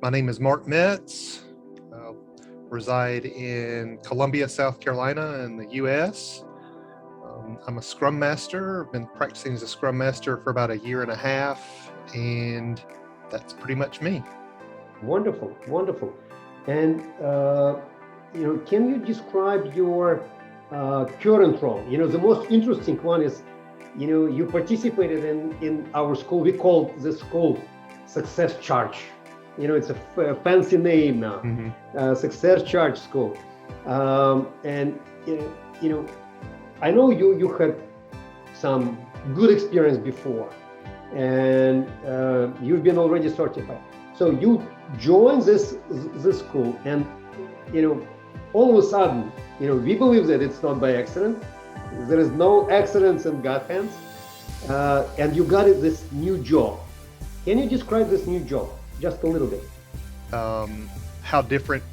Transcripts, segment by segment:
My name is Mark Metze. I reside in Columbia, South Carolina in the U.S. I'm a Scrum Master. I've been practicing as a Scrum Master for about a year and a half, and that's pretty much me. Wonderful, wonderful. And can you describe your current role? The most interesting one is, you participated in our school. We call the school Success Charge. It's a fancy name now, Success Charge School. And I know you had some good experience before, and you've been already certified. So you join this school, and all of a sudden, we believe that it's not by accident. There is no accidents in God hands, and you got this new job. Can you describe this new job just a little bit? How different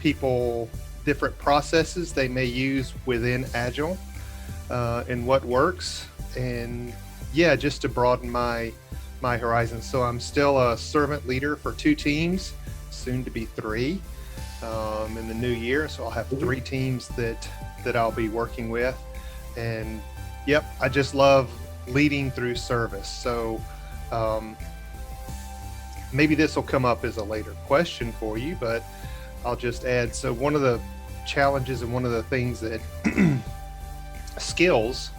processes they may use within Agile, and what works, and just to broaden my horizon. So I'm still a servant leader for 2 teams, soon to be 3 in the new year. So I'll have 3 teams that I'll be working with. And I just love leading through service. So maybe this will come up as a later question for you, but I'll just add, so one of the challenges and one of the things that skills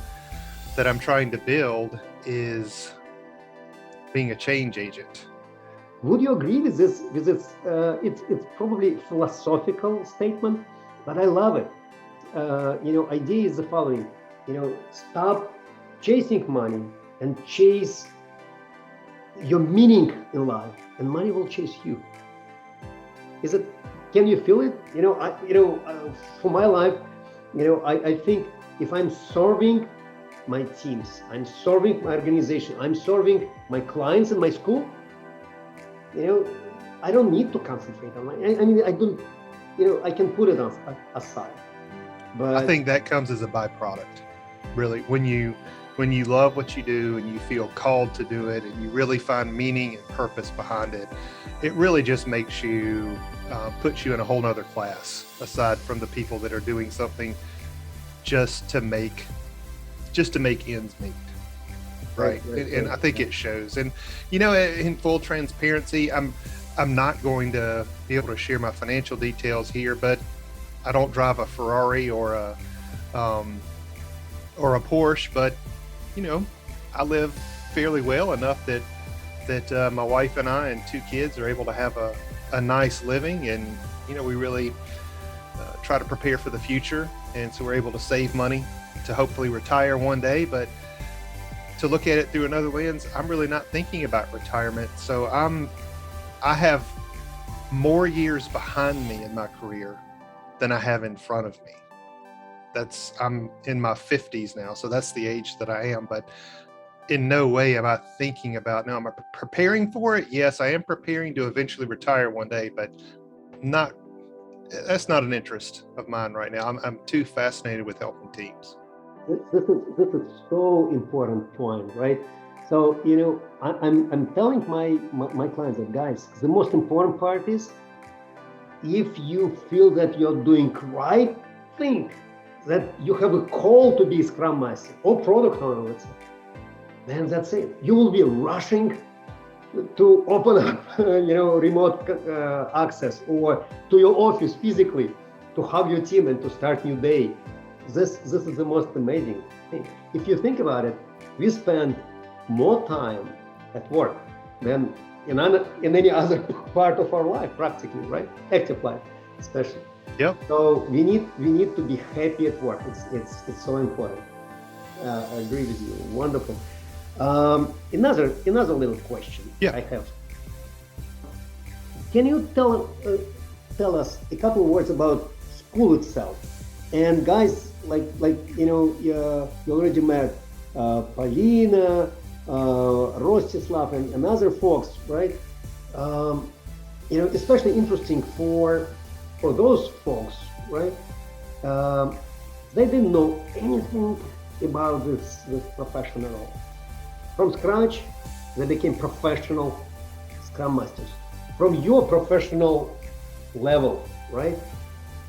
that I'm trying to build is being a change agent. Would you agree with this? It's probably a philosophical statement, but I love it. Idea is the following. Stop chasing money and chase your meaning in life, and money will chase you. Can you feel it? For my life, I think if I'm serving my teams, I'm serving my organization, I'm serving my clients in my school, I don't need to concentrate on money. I don't, I can put it aside. But I think that comes as a byproduct, really. When you love what you do and you feel called to do it and you really find meaning and purpose behind it, it really just makes you, puts you in a whole nother class, aside from the people that are doing something just to make ends meet. Right. And I think it shows. And, in full transparency, I'm not going to be able to share my financial details here, but I don't drive a Ferrari or a Porsche, but I live fairly well enough that my wife and I and 2 kids are able to have a nice living, and we really try to prepare for the future, and so we're able to save money to hopefully retire one day. But to look at it through another lens, I'm really not thinking about retirement. So I have more years behind me in my career than I have in front of me. I'm in my 50s now, so that's the age that I am, but in no way am I thinking about, no, am I preparing for it? Yes, I am preparing to eventually retire one day, but that's not an interest of mine right now. I'm too fascinated with helping teams. This is so important point, right? So, I'm telling my clients that, guys, the most important part is, if you feel that you're doing right thing, that you have a call to be a Scrum Master or product owner, let's say, then that's it. You will be rushing to open up, remote access, or to your office physically to have your team and to start new day. This is the most amazing thing. If you think about it, we spend more time at work than in any other part of our life, practically, right? Active life, especially. Yep. So we need to be happy at work. It's so important. I agree with you. Wonderful. Another little question I have. Can you tell us a couple of words about school itself? And guys, you already met Paulina, Rostislav, and other folks, right? Especially interesting for those folks, right? They didn't know anything about this profession at all. From scratch, they became professional Scrum Masters. from your professional level, right?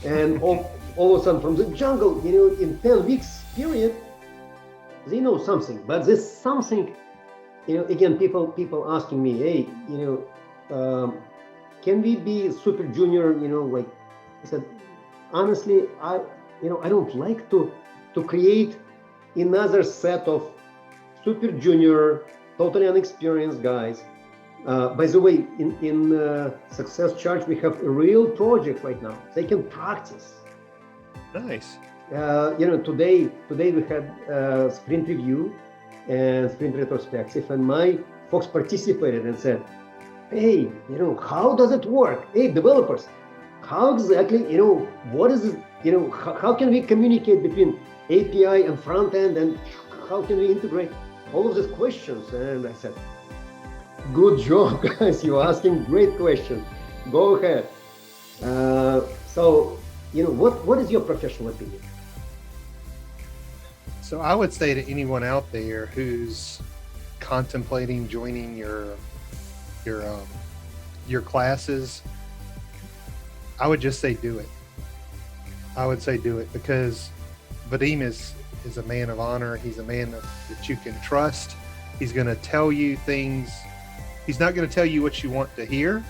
And all of a sudden from the jungle, in 10 weeks period, they know something, but this something, again, people asking me, hey, can we be super junior? Like I said, honestly, I don't like to create another set of super junior, totally unexperienced guys. By the way, in Success Charge, we have a real project right now. They can practice. Nice. Today we had sprint review and sprint retrospective, and my folks participated and said, hey, how does it work? Hey, developers, how exactly, what is it, how can we communicate between API and front end, and how can we integrate all of these questions? And I said, good job, guys, you're asking great questions. Go ahead. So, what is your professional opinion? So I would say to anyone out there who's contemplating joining your classes, I would just say do it. I would say do it, because Vadim is a man of honor. He's a man that you can trust. He's going to tell you things. He's not going to tell you what you want to hear.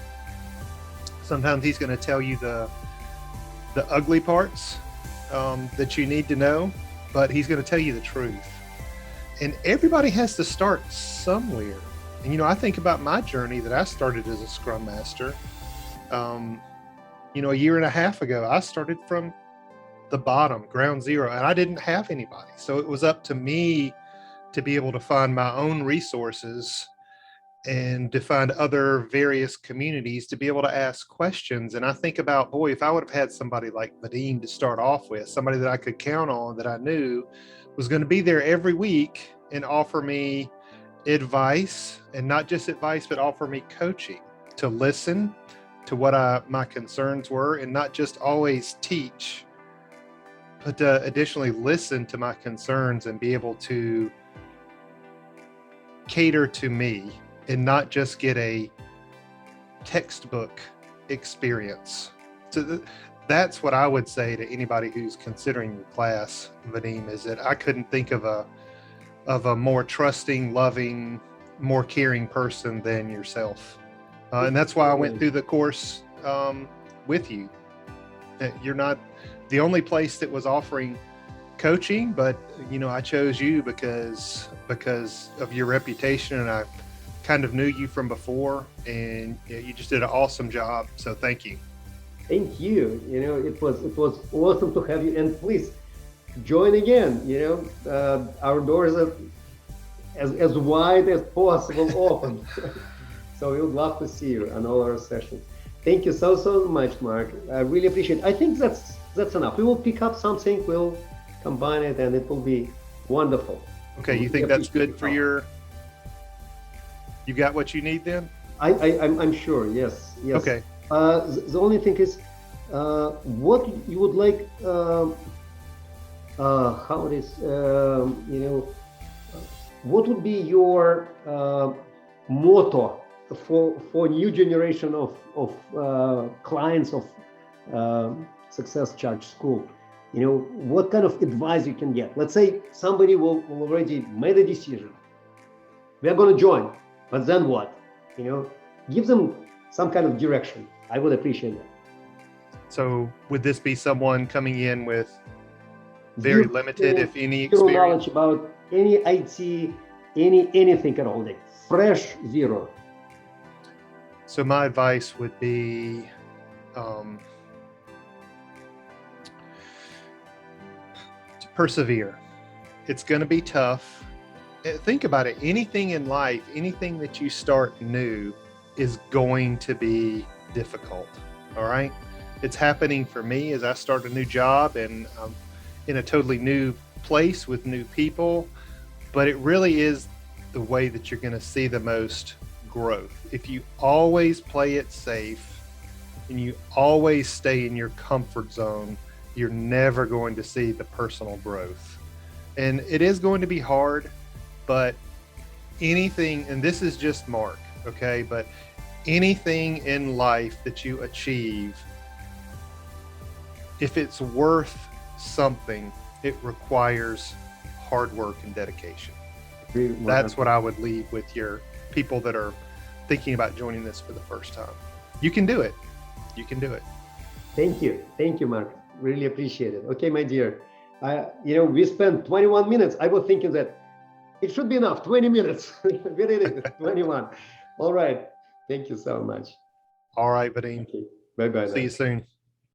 Sometimes he's going to tell you the ugly parts that you need to know, but he's going to tell you the truth. And everybody has to start somewhere. And, I think about my journey that I started as a Scrum Master. A year and a half ago, I started from the bottom, ground zero, and I didn't have anybody. So it was up to me to be able to find my own resources and to find other various communities to be able to ask questions. And I think about, boy, if I would have had somebody like Vadim to start off with, somebody that I could count on, that I knew was going to be there every week and offer me advice, and not just advice, but offer me coaching, to listen to what my concerns were, and not just always teach, but to additionally listen to my concerns and be able to cater to me and not just get a textbook experience. So that's what I would say to anybody who's considering your class, Vadim, is that I couldn't think of a more trusting, loving, more caring person than yourself. And that's why I went through the course with you. You're not the only place that was offering coaching, but I chose you because of your reputation, and I kind of knew you from before, and you just did an awesome job. So thank you. Thank you. It was awesome to have you, and please join again. Our doors are as wide as possible open. So we would love to see you on all our sessions. Thank you so much, Mark. I really appreciate it. I think that's enough. We will pick up something, we'll combine it, and it will be wonderful. Okay, you think that's good for you got what you need then? I'm sure, yes. Okay. The only thing is, what you would like, how it is, what would be your motto for new generation of clients of Success Charge School? What kind of advice you can get? Let's say somebody will already made a decision. We're going to join, but then what? Give them some kind of direction. I would appreciate that. So would this be someone coming in with very limited, if any, experience? Zero knowledge about any IT, anything at all, like fresh zero. So my advice would be, to persevere. It's going to be tough. Think about it. Anything in life, anything that you start new is going to be difficult. All right. It's happening for me as I start a new job, and I'm in a totally new place with new people, but it really is the way that you're going to see the most growth. If you always play it safe and you always stay in your comfort zone, you're never going to see the personal growth. And it is going to be hard, but anything, and this is just Mark, okay, but anything in life that you achieve, if it's worth something, it requires hard work and dedication. That's what I would leave with your people that are thinking about joining this for the first time. You can do it. You can do it. Thank you. Thank you, Mark. Really appreciate it. Okay, my dear. We spent 21 minutes. I was thinking that it should be enough, 20 minutes. We did it, 21. All right. Thank you so much. All right, Vadim. Okay. Bye-bye. See you soon.